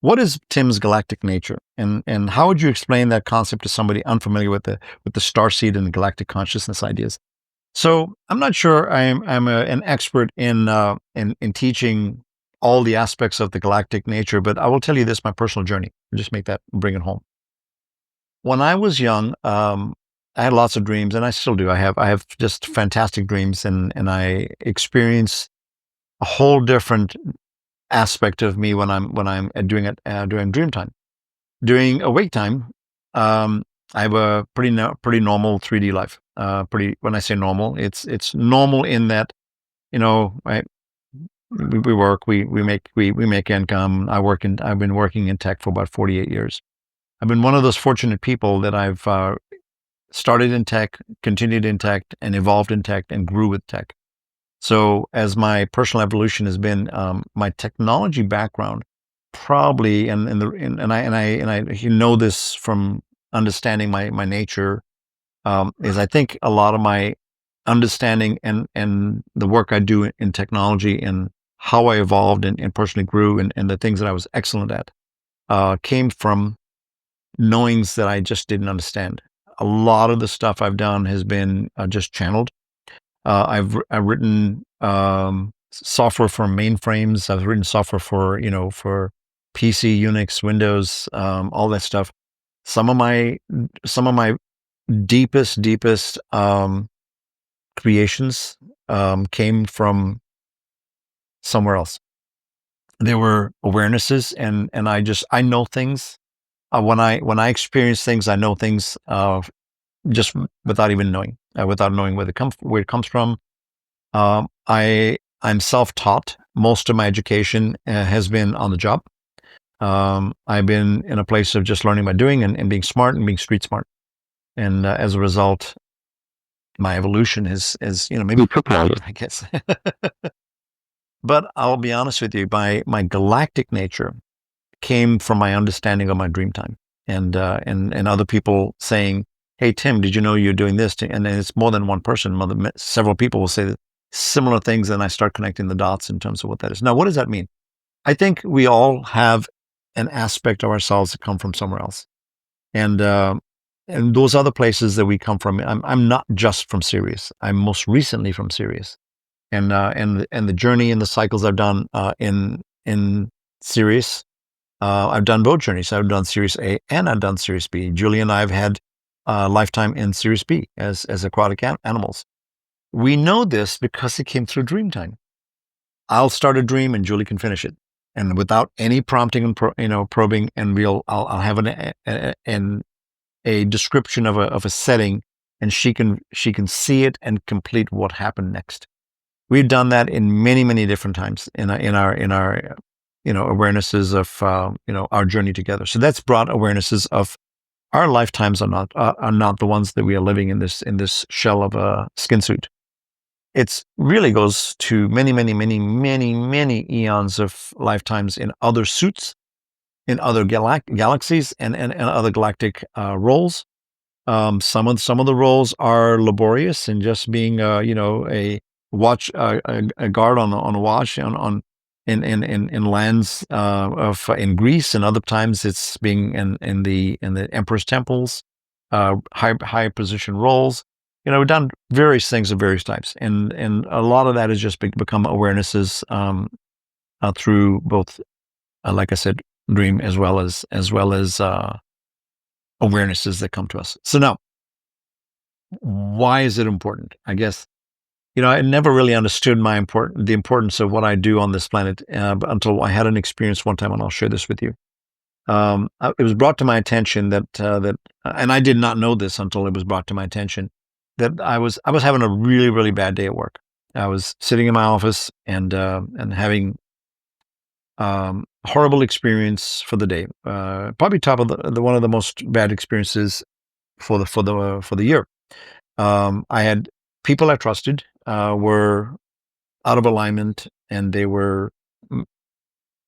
What is Tim's galactic nature, and how would you explain that concept to somebody unfamiliar with the starseed and the galactic consciousness ideas? So I'm not sure an expert in teaching all the aspects of the galactic nature, but I will tell you this: my personal journey. Just make that bring it home. When I was young, I had lots of dreams, and I still do. I have just fantastic dreams, and I experience a whole different aspect of me when I'm doing it during dream time. During awake time, I have a pretty normal 3D life. Pretty when I say normal, it's normal in that right, we work, we make income. I've been working in tech for about 48 years. I've been one of those fortunate people that I've started in tech, continued in tech, and evolved in tech, and grew with tech. So as my personal evolution has been, my technology background probably, and I you know this from understanding my nature, is I think a lot of my understanding and the work I do in technology and how I evolved and personally grew and the things that I was excellent at came from knowings that I just didn't understand. A lot of the stuff I've done has been just channeled. I've written software for mainframes. I've written software for for PC, Unix, Windows, all that stuff. Some of my some of my deepest creations came from somewhere else. There were awarenesses, and I know things. When I experience things, I know things just without even knowing, without knowing where it comes from. I'm self-taught. Most of my education has been on the job. I've been in a place of just learning by doing and being smart and being street smart. And as a result, my evolution is maybe propelled, I guess. But I'll be honest with you, my galactic nature came from my understanding of my dream time, and other people saying, "Hey Tim, did you know you're doing this?" And then it's more than one person. Several people will say similar things, and I start connecting the dots in terms of what that is. Now, what does that mean? I think we all have an aspect of ourselves that come from somewhere else, and those other places that we come from. I'm not just from Sirius. I'm most recently from Sirius, and the journey and the cycles I've done in Sirius. I've done both journeys. I've done Series A and I've done Series B. Julie and I have had a lifetime in Series B as aquatic animals. We know this because it came through dream time. I'll start a dream and Julie can finish it, and without any prompting and probing, and I'll have a description of a setting, and she can see it and complete what happened next. We've done that in many different times in our awarenesses of our journey together. So that's brought awarenesses of our lifetimes are not the ones that we are living in this shell of a skin suit. It's really goes to many eons of lifetimes in other suits, in other galaxies, and other galactic roles. Some of the roles are laborious and just being a watch a guard on a watch on in lands of in Greece, and other times it's being in the emperor's temples, high position roles. We've done various things of various types, and a lot of that has just become awarenesses through both, like I said, dream as well as awarenesses that come to us. So now, why is it important? I guess I never really understood the importance of what I do on this planet until I had an experience one time, and I'll share this with you. It was brought to my attention and I did not know this until it was brought to my attention that I was having a really bad day at work. I was sitting in my office and having horrible experience for the day. Probably top of the one of the most bad experiences for the year. I had people I trusted were out of alignment, and they were, mm,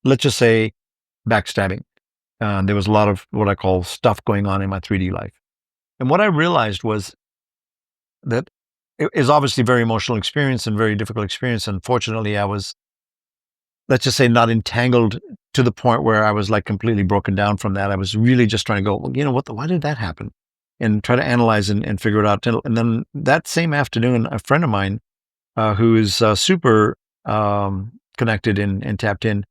let's just say, backstabbing. There was a lot of what I call stuff going on in my 3D life. And what I realized was that it is obviously a very emotional experience and very difficult experience. Unfortunately, I was let's just say, not entangled to the point where I was like completely broken down from that. I was really just trying to go, well, why did that happen? And try to analyze and figure it out. And then that same afternoon, a friend of mine who is super connected and tapped in,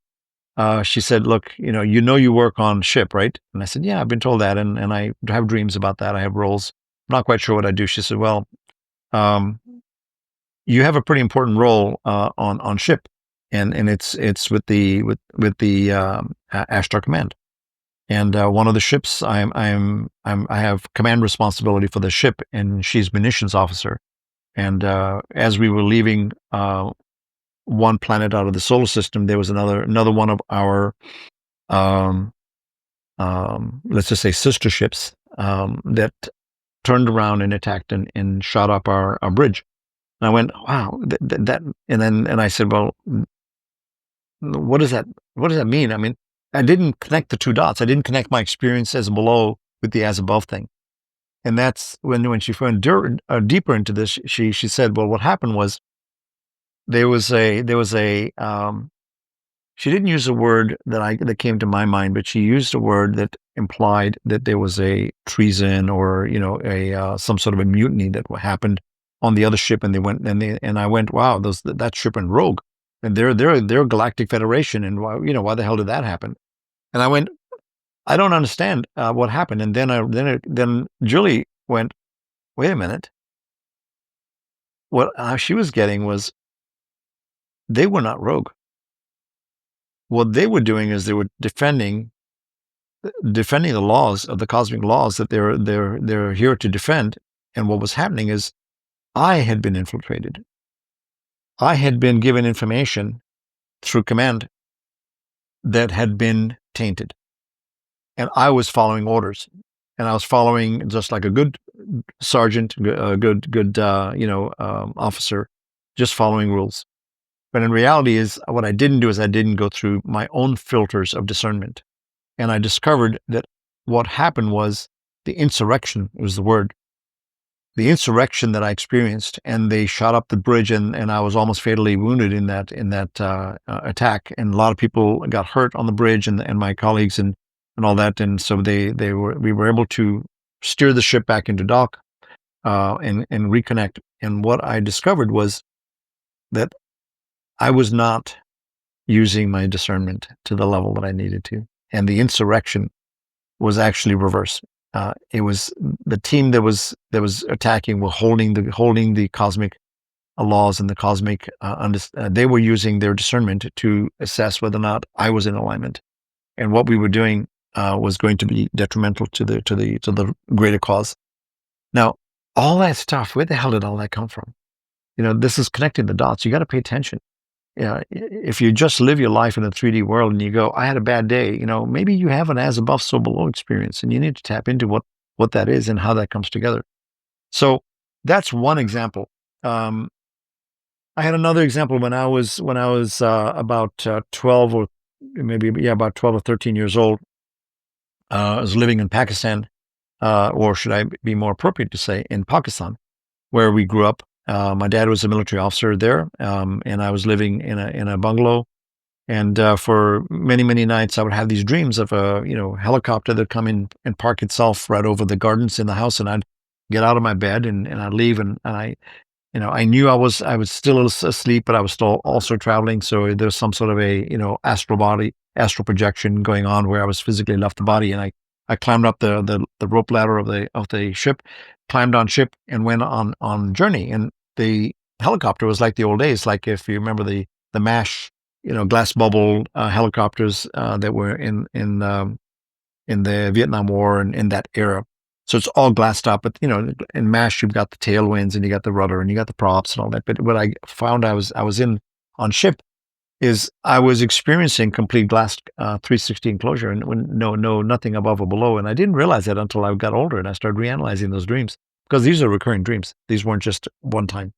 she said, "Look, you work on ship, right?" And I said, "Yeah, I've been told that, and I have dreams about that. I have roles. I'm not quite sure what I do." She said, "Well, um, you have a pretty important role on ship, and it's with the Ashtar Command. And one of the ships, I have command responsibility for the ship, and she's munitions officer. And as we were leaving one planet out of the solar system, there was another one of our um, let's just say sister ships that turned around and attacked and shot up our bridge." And I went, "Wow, and I said, "Well, what does that what does that mean?" I mean, I didn't connect the two dots. I didn't connect my experience as below with the as above thing. And that's when she went deeper into this. She said, "Well, what happened was there was a she didn't use a word that came to my mind, but she used a word that implied that there was a treason or a some sort of a mutiny that happened on the other ship, and I went, wow, that ship went rogue, and they're a galactic federation, and why the hell did that happen?" And I went, "I don't understand what happened." And then Julie went, "Wait a minute, what she was getting was they were not rogue. What they were doing is they were defending the laws of the cosmic laws that they're here to defend. And what was happening is I had been infiltrated. I had been given information through command that had been tainted, and I was following orders, and I was following just like a good sergeant, a good officer, just following rules. But in reality, is what I didn't do is I didn't go through my own filters of discernment. And I discovered that what happened was the insurrection was the word. The insurrection that I experienced, and they shot up the bridge, and I was almost fatally wounded in that attack, and a lot of people got hurt on the bridge, and my colleagues and all that, and so we were able to steer the ship back into dock and reconnect. And what I discovered was that I was not using my discernment to the level that I needed to, and the insurrection was actually reverse. It was the team that was attacking were holding the cosmic laws and the cosmic they were using their discernment to assess whether or not I was in alignment, and what we were doing was going to be detrimental to the greater cause. Now, all that stuff, where the hell did all that come from? This is connecting the dots. You got to pay attention. Yeah, if you just live your life in a 3D world and you go, "I had a bad day," maybe you have an as above, so below experience, and you need to tap into what that is and how that comes together. So that's one example. Um, I had another example when I was about 12 or maybe, yeah, about 12 or 13 years old. I was living in Pakistan, or should I be more appropriate to say in Pakistan, where we grew up. My dad was a military officer there, and I was living in a bungalow. And for many, many nights, I would have these dreams of a helicopter that come in and park itself right over the gardens in the house, and I'd get out of my bed and I'd leave, and I knew I was still asleep, but I was still also traveling. So there's some sort of a astral projection going on where I was physically left the body, and I climbed up the rope ladder of the ship, climbed on ship, and went on journey. And the helicopter was like the old days, like if you remember the mash, glass bubble helicopters that were in the Vietnam War and in that era. So it's all glassed up, but in MASH, you've got the tailwinds and you got the rudder and you got the props and all that. But what I found I was in on ship is I was experiencing complete glass 360 enclosure, and nothing above or below. And I didn't realize that until I got older and I started reanalyzing those dreams, because these are recurring dreams. These weren't just one time.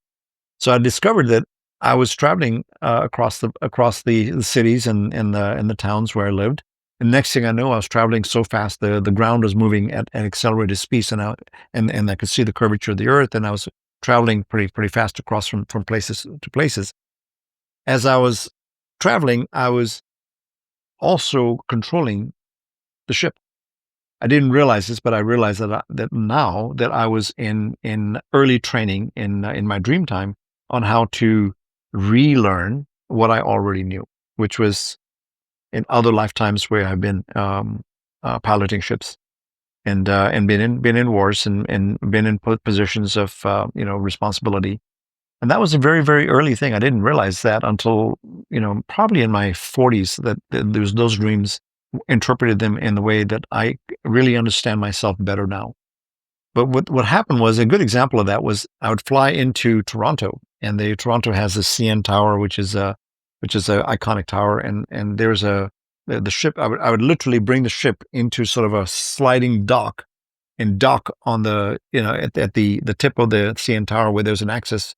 So I discovered that I was traveling across the cities and the towns where I lived. And next thing I know, I was traveling so fast the ground was moving at an accelerated speed, and I could see the curvature of the earth, and I was traveling pretty fast across from places to places. As I was traveling, I was also controlling the ship. I didn't realize this, but I realized that now that I was in early training in my dream time on how to relearn what I already knew, which was in other lifetimes where I've been piloting ships and been in wars and been in positions of responsibility. And that was a very, very early thing. I didn't realize that until, probably in my 40s that there's those dreams, interpreted them in the way that I really understand myself better now. But what happened was a good example of that was I would fly into Toronto, and the Toronto has the CN Tower, which is a iconic tower, and there's the ship. I would literally bring the ship into sort of a sliding dock and dock on the at the tip of the CN Tower where there's an access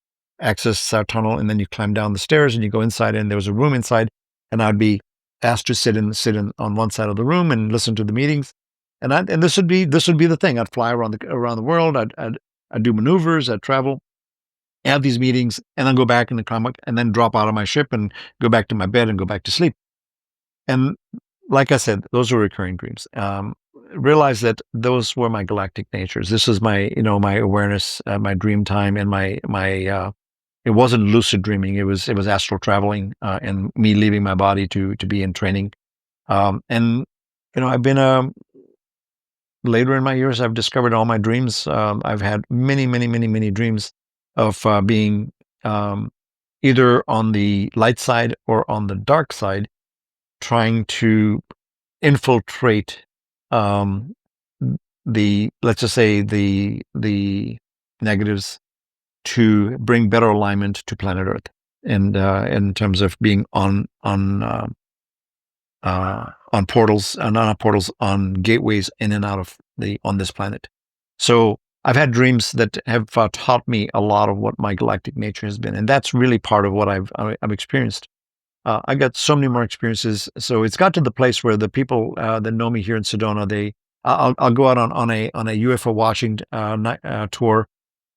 tunnel, and then you climb down the stairs and you go inside, and there was a room inside, and I'd be asked to sit in on one side of the room and listen to the meetings, and this would be the thing. I'd fly around the world. I'd do maneuvers. I'd travel, have these meetings, and then go back in the comic, and then drop out of my ship and go back to my bed and go back to sleep. And like I said, those were recurring dreams. Realize that those were my galactic natures. This is my awareness, my dream time, and my. It wasn't lucid dreaming. It was astral traveling, and me leaving my body to be in training. And I've been later in my years. I've discovered all my dreams. I've had many, many, many, many dreams of being either on the light side or on the dark side, trying to infiltrate um, let's just say the negatives to bring better alignment to planet Earth, and in terms of being on portals, not portals, on gateways in and out of the on this planet. So I've had dreams that have taught me a lot of what my galactic nature has been, and that's really part of what I've experienced. I got so many more experiences. So it's got to the place where the people that know me here in Sedona, I'll go out on a UFO watching tour.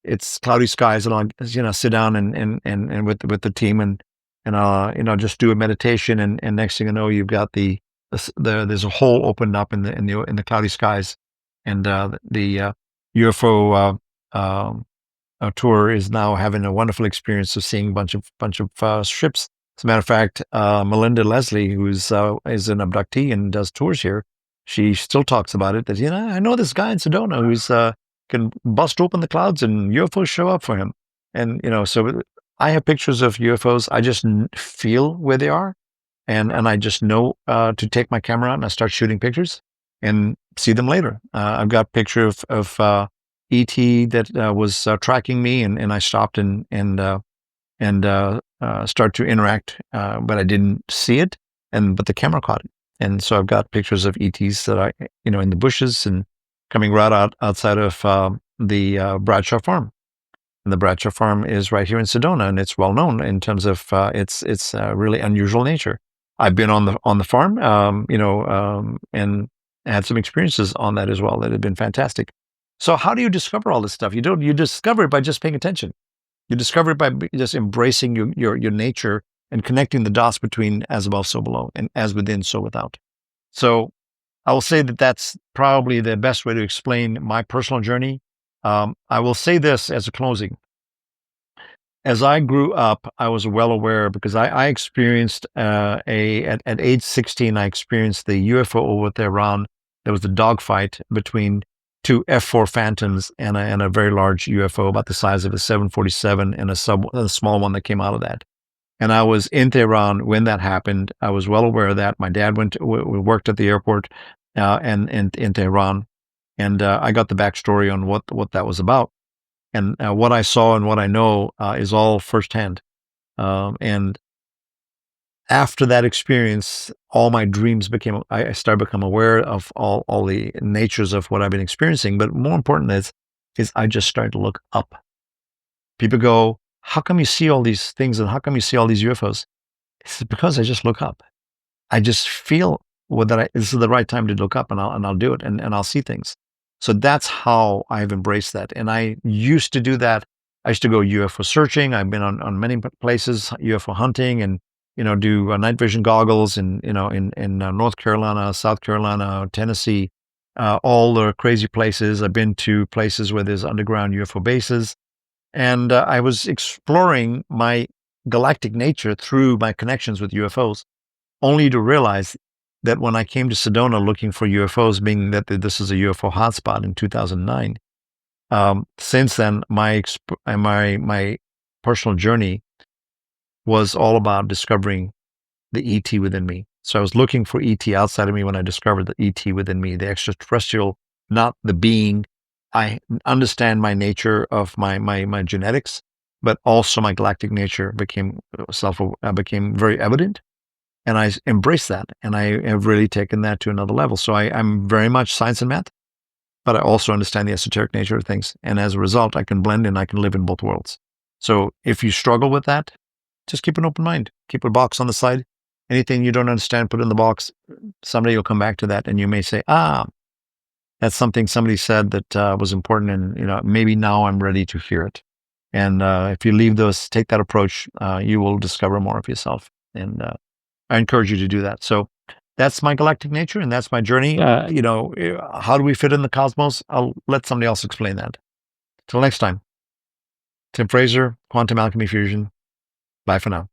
It's cloudy skies, and I'll sit down and with the team, and just do a meditation, and next thing you know, you've got there's a hole opened up in the cloudy skies, and the UFO tour is now having a wonderful experience of seeing a bunch of ships. As a matter of fact, Melinda Leslie, is an abductee and does tours here, she still talks about it. That I know this guy in Sedona who's can bust open the clouds and UFOs show up for him. And so I have pictures of UFOs. I just feel where they are, and I just know to take my camera out and I start shooting pictures and see them later. I've got a picture of ET that was tracking me, and I stopped and start to interact, but I didn't see it, but the camera caught it. And so I've got pictures of ETs that in the bushes and coming right outside of the Bradshaw Farm. And the Bradshaw Farm is right here in Sedona, and it's well known in terms of its really unusual nature. I've been on the farm, and had some experiences on that as well that have been fantastic. So how do you discover all this stuff? You discover it by just paying attention. You discover it by just embracing your nature and connecting the dots between as above, so below, and as within, so without. So I will say that that's probably the best way to explain my personal journey. I will say this as a closing. As I grew up, I was well aware because I experienced at age 16, I experienced the UFO over there around. There was a dogfight between two F-4 Phantoms and a very large UFO about the size of a 747 and a small one that came out of that. And I was in Tehran when that happened. I was well aware of that. My dad worked at the airport and in Tehran, and I got the backstory on what that was about. And what I saw and what I know is all firsthand. And after that experience, all my dreams I started to become aware of all the natures of what I've been experiencing. But more important is I just started to look up. People go, how come you see all these things, and how come you see all these UFOs? It's because I just look up. I just feel this is the right time to look up, and I'll do it, and I'll see things. So that's how I've embraced that. And I used to do that. I used to go UFO searching. I've been on many places, UFO hunting, and do night vision goggles in North Carolina, South Carolina, Tennessee, all the crazy places. I've been to places where there's underground UFO bases, and I was exploring my galactic nature through my connections with UFOs, only to realize that when I came to Sedona looking for UFOs, being that this is a UFO hotspot in 2009, since then my personal journey was all about discovering the ET within me. So I was looking for ET outside of me when I discovered the ET within me, the extraterrestrial, not the being. I understand my nature of my genetics, but also my galactic nature became very evident, and I embraced that, and I have really taken that to another level. So I'm very much science and math, but I also understand the esoteric nature of things, and as a result, I can blend and I can live in both worlds. So if you struggle with that, just keep an open mind. Keep a box on the side. Anything you don't understand, put in the box. Someday you'll come back to that, and you may say, that's something somebody said that was important, and maybe now I'm ready to hear it. And if you take that approach, you will discover more of yourself. And I encourage you to do that. So that's my galactic nature, and that's my journey. How do we fit in the cosmos? I'll let somebody else explain that. Till next time, Tim Fraser, Quantum Alchemy Fusion. Bye for now.